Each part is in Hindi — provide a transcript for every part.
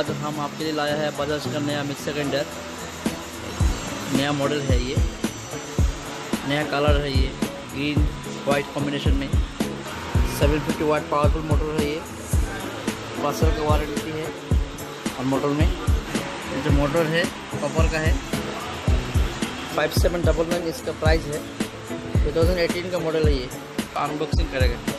आज हम आपके लिए लाया है बजाज का नया मिक्सर ग्राइंडर। नया मॉडल है ये, नया कलर है ये, ग्रीन वाइट कॉम्बिनेशन में। 750 वाट पावरफुल मोटर है ये, 5 साल का वारंटी है। और मोटर में ये जो मोटर है कॉपर का है, 5799 इसका प्राइस है। 2018 का मॉडल है ये। अनबॉक्सिंग करेगा।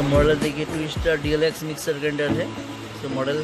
मॉडल देखिए, 2 स्टार DLX मिक्सर ग्राइंडर है। तो मॉडल